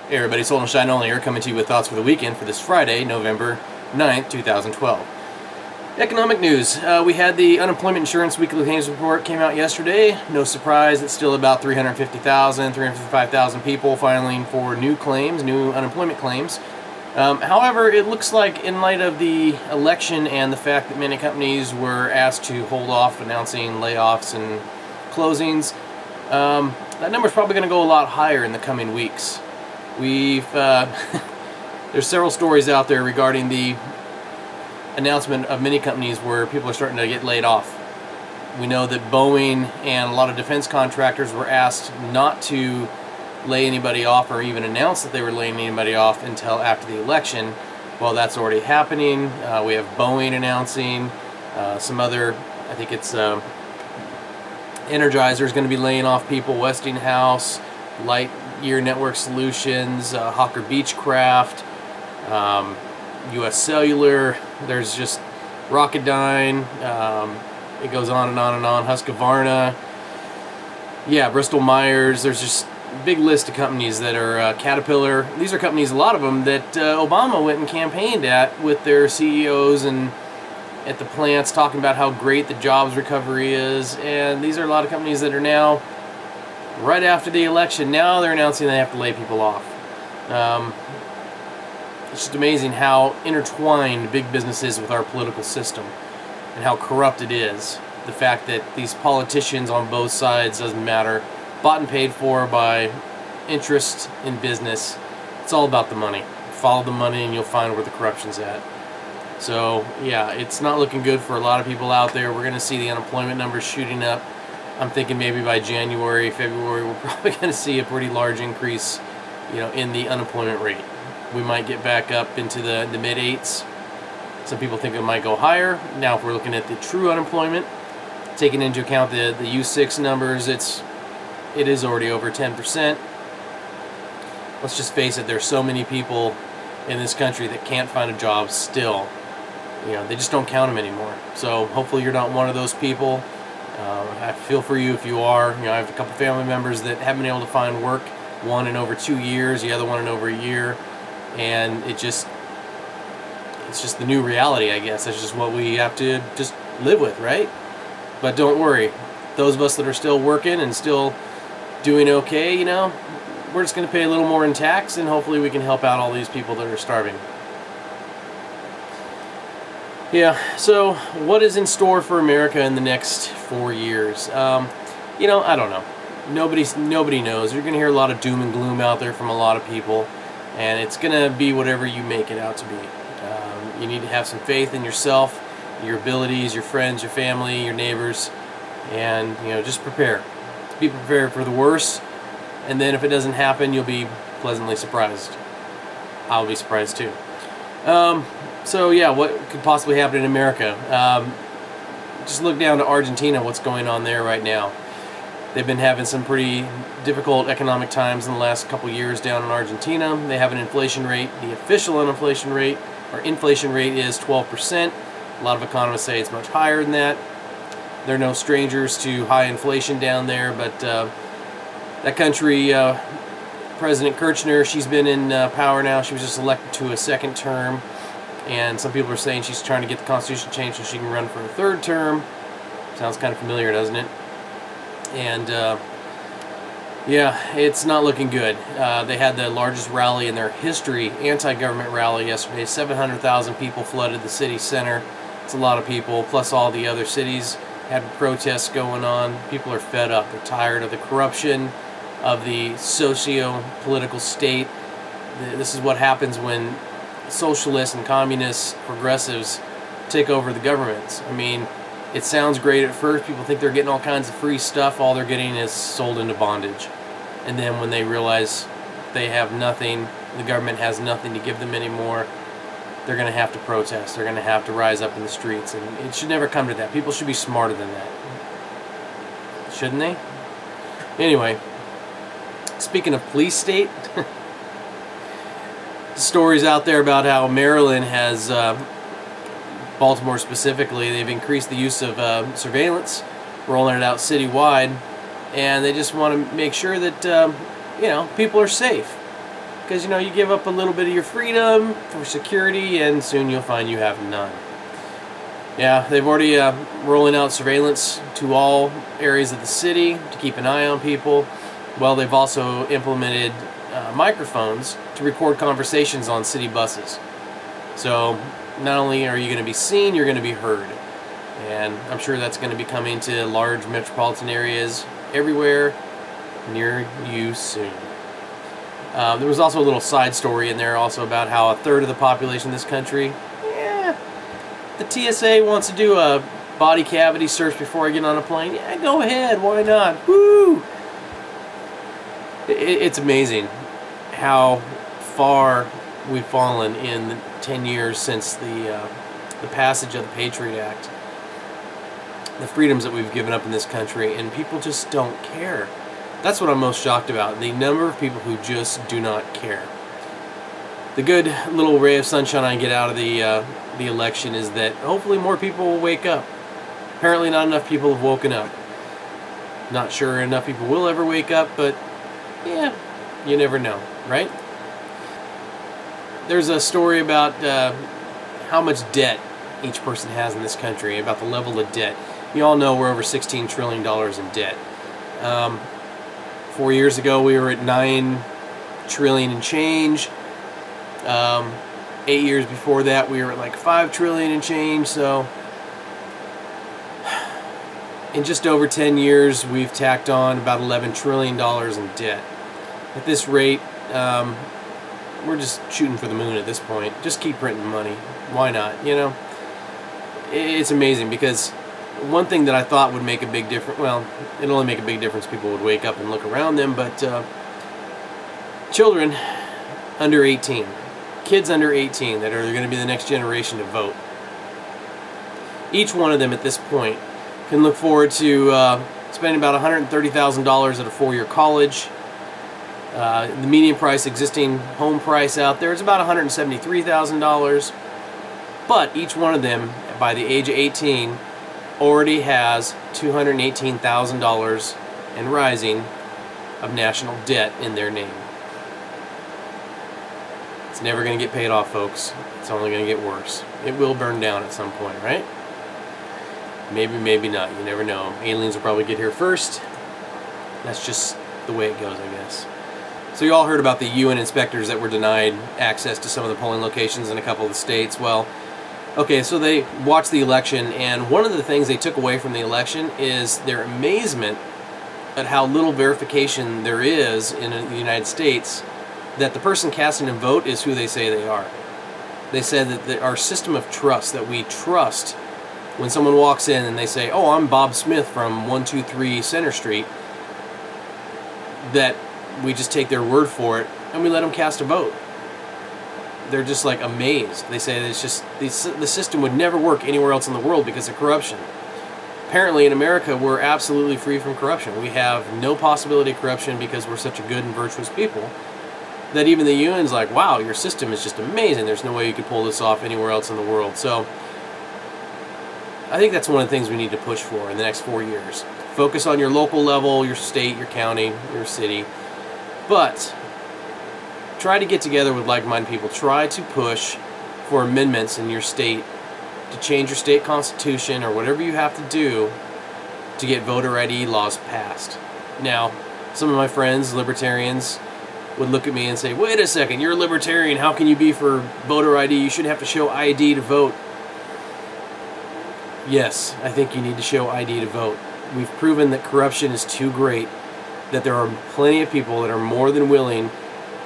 Hey everybody, Soul and Shine Only here, coming to you with thoughts for the weekend for this Friday, November 9th, 2012. Economic news. We had the unemployment insurance weekly claims report came out yesterday. No surprise, it's still about 350,000, 355,000 people filing for new claims, new unemployment claims. However, it looks like in light of the election and the fact that many companies were asked to hold off announcing layoffs and closings, that number's probably going to go a lot higher in the coming weeks. There's several stories out there regarding the announcement of many companies where people are starting to get laid off. We know that Boeing and a lot of defense contractors were asked not to lay anybody off or even announce that they were laying anybody off until after the election. Well, that's already happening. We have Boeing announcing, some other, I think it's Energizer is going to be laying off people, Westinghouse, Lightyear Network Solutions, Hawker Beechcraft, U.S. Cellular, there's just Rocketdyne, it goes on and on and on, Husqvarna, yeah, Bristol Myers. There's just a big list of companies that are Caterpillar. These are companies, a lot of them, that Obama went and campaigned at with their CEOs and at the plants talking about how great the jobs recovery is, and these are a lot of companies that are now, right after the election, now they're announcing they have to lay people off. It's just amazing how intertwined big business is with our political system and how corrupt it is. The fact that these politicians on both sides, doesn't matter, bought and paid for by interest in business. It's all about the money. Follow the money and you'll find where the corruption's at. So yeah, it's not looking good for a lot of people out there. We're going to see the unemployment numbers shooting up. I'm thinking maybe by January, February, we're probably going to see a pretty large increase, in the unemployment rate. We might get back up into the mid-8s. Some people think it might go higher. Now, if we're looking at the true unemployment, taking into account the U6 numbers, it is already over 10%. Let's just face it, there's so many people in this country that can't find a job still. They just don't count them anymore. So hopefully you're not one of those people. I feel for you if you are. I have a couple family members that haven't been able to find work, one in over 2 years, the other one in over a year, and it's just the new reality, I guess. That's just what we have to just live with, right? But don't worry, those of us that are still working and still doing okay, we're just going to pay a little more in tax, and hopefully we can help out all these people that are starving. Yeah, so what is in store for America in the next 4 years? I don't know. Nobody knows. You're going to hear a lot of doom and gloom out there from a lot of people, and it's going to be whatever you make it out to be. You need to have some faith in yourself, your abilities, your friends, your family, your neighbors, and just prepare. Be prepared for the worst, and then if it doesn't happen, you'll be pleasantly surprised. I'll be surprised too. So yeah, what could possibly happen in America? Just look down to Argentina, what's going on there right now. They've been having some pretty difficult economic times in the last couple years down in Argentina. They have an inflation rate, the official inflation rate is 12%. A lot of economists say it's much higher than that. They're no strangers to high inflation down there, but that country, President Kirchner, she's been in power now. She was just elected to a second term. And some people are saying she's trying to get the Constitution changed so she can run for a third term. Sounds kind of familiar, doesn't it? And yeah, it's not looking good. They had the largest rally in their history, anti-government rally yesterday. 700,000 people flooded the city center. It's a lot of people, plus all the other cities had protests going on. People are fed up. They're tired of the corruption, of the socio-political state. This is what happens when socialists and communists, progressives take over the governments. I mean, it sounds great at first. People think they're getting all kinds of free stuff. All they're getting is sold into bondage. And then when they realize they have nothing, the government has nothing to give them anymore, they're going to have to protest. They're going to have to rise up in the streets. And it should never come to that. People should be smarter than that. Shouldn't they? Anyway, speaking of police state, stories out there about how Maryland has, Baltimore specifically, they've increased the use of surveillance, rolling it out citywide, and they just want to make sure that people are safe. because, you know, you give up a little bit of your freedom for security, and soon you'll find you have none. Yeah, they've already rolling out surveillance to all areas of the city to keep an eye on people. Well, they've also implemented microphones to record conversations on city buses. So not only are you going to be seen, you're going to be heard. And I'm sure that's going to be coming to large metropolitan areas everywhere near you soon. There was also a little side story in there also about how a third of the population in this country, the TSA wants to do a body cavity search before I get on a plane. Yeah, go ahead, why not? Woo! It's amazing how far we've fallen in the 10 years since the passage of the Patriot Act. The freedoms that we've given up in this country, and people just don't care. That's what I'm most shocked about, the number of people who just do not care. The good little ray of sunshine I get out of the election is that hopefully more people will wake up. Apparently not enough people have woken up. Not sure enough people will ever wake up, but yeah, you never know, right? There's a story about how much debt each person has in this country, about the level of debt. You all know we're over $16 trillion in debt. 4 years ago we were at $9 trillion and change. 8 years before that we were at like $5 trillion and change. So in just over 10 years we've tacked on about $11 trillion in debt. At this rate, we're just shooting for the moon at this point. Just keep printing money. Why not? You know, it's amazing, because one thing that I thought would make a big difference, well, it'll only make a big difference if people would wake up and look around them, but children under 18, kids under 18 that are going to be the next generation to vote, each one of them at this point can look forward to spending about $130,000 at a four-year college. The median price, existing home price out there, is about $173,000. But each one of them, by the age of 18, already has $218,000 and rising of national debt in their name. It's never going to get paid off, folks. It's only going to get worse. It will burn down at some point, right? Maybe, maybe not. You never know. Aliens will probably get here first. That's just the way it goes, I guess. So you all heard about the UN inspectors that were denied access to some of the polling locations in a couple of the states. Well, okay, so they watched the election, and one of the things they took away from the election is their amazement at how little verification there is in the United States that the person casting a vote is who they say they are. They said that our system of trust, that we trust when someone walks in and they say, oh, I'm Bob Smith from 123 Center Street, that we just take their word for it and we let them cast a vote. They're just like amazed. They say that it's just the system would never work anywhere else in the world because of corruption. Apparently in America we're absolutely free from corruption. We have no possibility of corruption because we're such a good and virtuous people that even the UN's like, wow, your system is just amazing. There's no way you could pull this off anywhere else in the world. So I think that's one of the things we need to push for in the next 4 years. Focus on your local level, your state, your county, your city. But try to get together with like-minded people. Try to push for amendments in your state to change your state constitution or whatever you have to do to get voter ID laws passed. Now, some of my friends, libertarians, would look at me and say, wait a second, you're a libertarian, how can you be for voter ID? You shouldn't have to show ID to vote. Yes, I think you need to show ID to vote. We've proven that corruption is too great, that there are plenty of people that are more than willing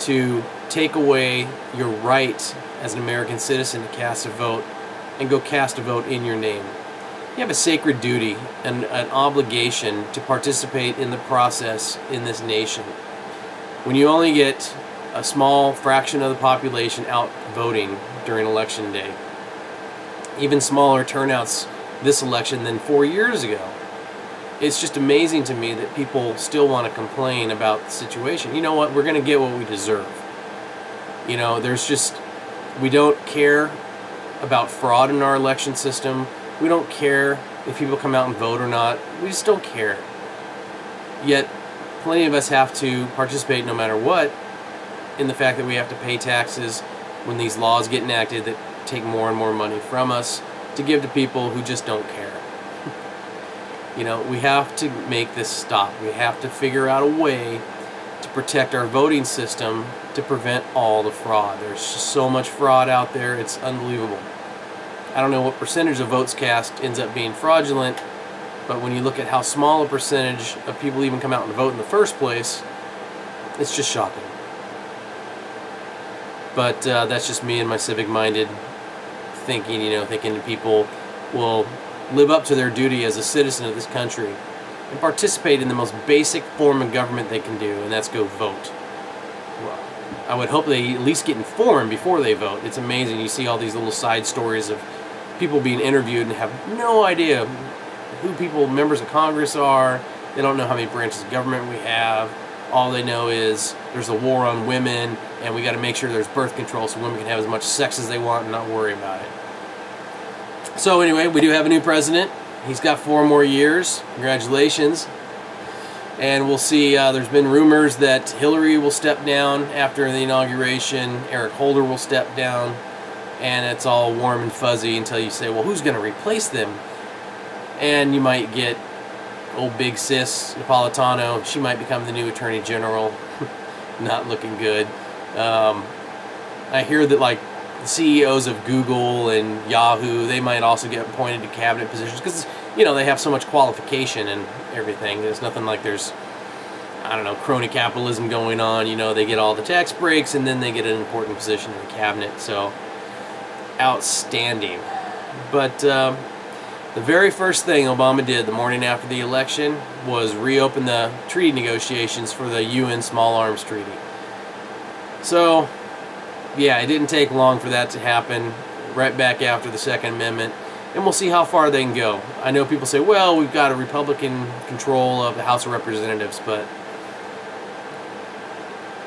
to take away your right as an American citizen to cast a vote and go cast a vote in your name. You have a sacred duty and an obligation to participate in the process in this nation. When you only get a small fraction of the population out voting during election day, even smaller turnouts this election than 4 years ago, it's just amazing to me that people still want to complain about the situation. You know what? We're going to get what we deserve. You know, we don't care about fraud in our election system. We don't care if people come out and vote or not. We just don't care. Yet, plenty of us have to participate no matter what, in the fact that we have to pay taxes when these laws get enacted that take more and more money from us to give to people who just don't care. You know, we have to make this stop. We have to figure out a way to protect our voting system to prevent all the fraud. There's just so much fraud out there, it's unbelievable. I don't know what percentage of votes cast ends up being fraudulent, but when you look at how small a percentage of people even come out and vote in the first place, it's just shocking. But that's just me and my civic-minded thinking, you know, thinking that people will live up to their duty as a citizen of this country and participate in the most basic form of government they can do, and that's go vote. Well, I would hope they at least get informed before they vote. It's amazing. You see all these little side stories of people being interviewed and have no idea who members of Congress are. They don't know how many branches of government we have. All they know is there's a war on women and we got to make sure there's birth control so women can have as much sex as they want and not worry about it. So anyway, we do have a new president. He's got 4 more years. Congratulations. And we'll see, there's been rumors that Hillary will step down after the inauguration. Eric Holder will step down. And it's all warm and fuzzy until you say, well, who's going to replace them? And you might get old big sis Napolitano. She might become the new Attorney General. Not looking good. I hear that like the CEOs of Google and Yahoo, they might also get appointed to cabinet positions because, you know, they have so much qualification and everything. There's nothing like there's, I don't know, crony capitalism going on. You know, they get all the tax breaks and then they get an important position in the cabinet. So, outstanding. But the very first thing Obama did the morning after the election was reopen the treaty negotiations for the UN Small Arms Treaty. So, yeah, it didn't take long for that to happen, right back after the Second Amendment, and we'll see how far they can go. I know people say, well, we've got a Republican control of the House of Representatives, but,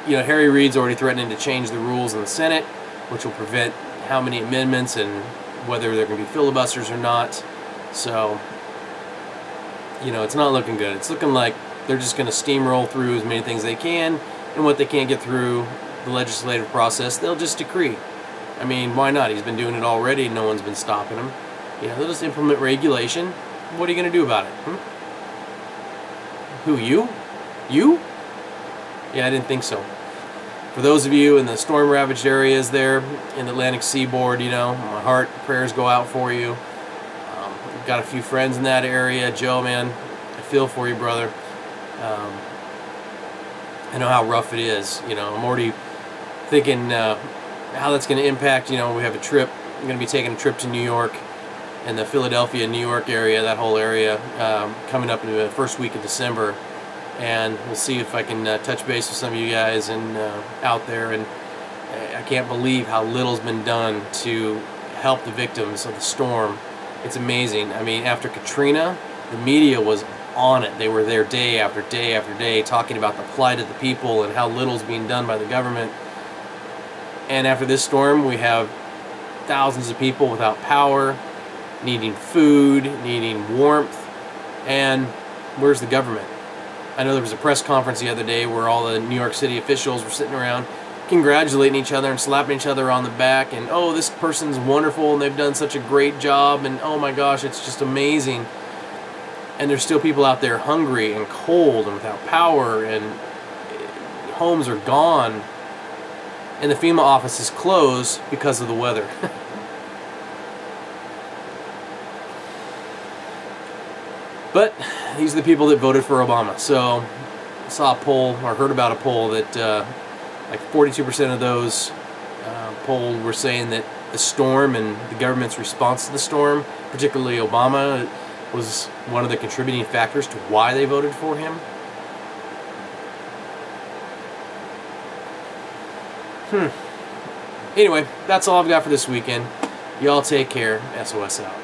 you know, Harry Reid's already threatening to change the rules in the Senate, which will prevent how many amendments and whether there can be filibusters or not. So, you know, it's not looking good. It's looking like they're just going to steamroll through as many things they can, and what they can't get through the legislative process, they'll just decree. I mean, why not? He's been doing it already and no one's been stopping him. You know, they'll just implement regulation. What are you going to do about it? Who, you? You? Yeah, I didn't think so. For those of you in the storm-ravaged areas there in the Atlantic seaboard, you know, my heart, prayers go out for you. I've got a few friends in that area. Joe, man, I feel for you, brother. I know how rough it is. You know, I'm already thinking how that's going to impact. You know, we have a trip. I'm going to be taking a trip to New York and the Philadelphia, New York area, that whole area, coming up in the first week of December. And we'll see if I can touch base with some of you guys and out there. And I can't believe how little's been done to help the victims of the storm. It's amazing. I mean, after Katrina, the media was on it. They were there day after day after day talking about the plight of the people and how little's being done by the government. And after this storm, we have thousands of people without power, needing food, needing warmth, and where's the government? I know there was a press conference the other day where all the New York City officials were sitting around congratulating each other and slapping each other on the back and, oh, this person's wonderful and they've done such a great job and oh my gosh, it's just amazing. And there's still people out there hungry and cold and without power, and homes are gone, and the FEMA office is closed because of the weather. But these are the people that voted for Obama. So I saw a poll, or heard about a poll, that like 42% of those polled were saying that the storm and the government's response to the storm, particularly Obama, was one of the contributing factors to why they voted for him. Anyway, that's all I've got for this weekend. Y'all take care. SOS out.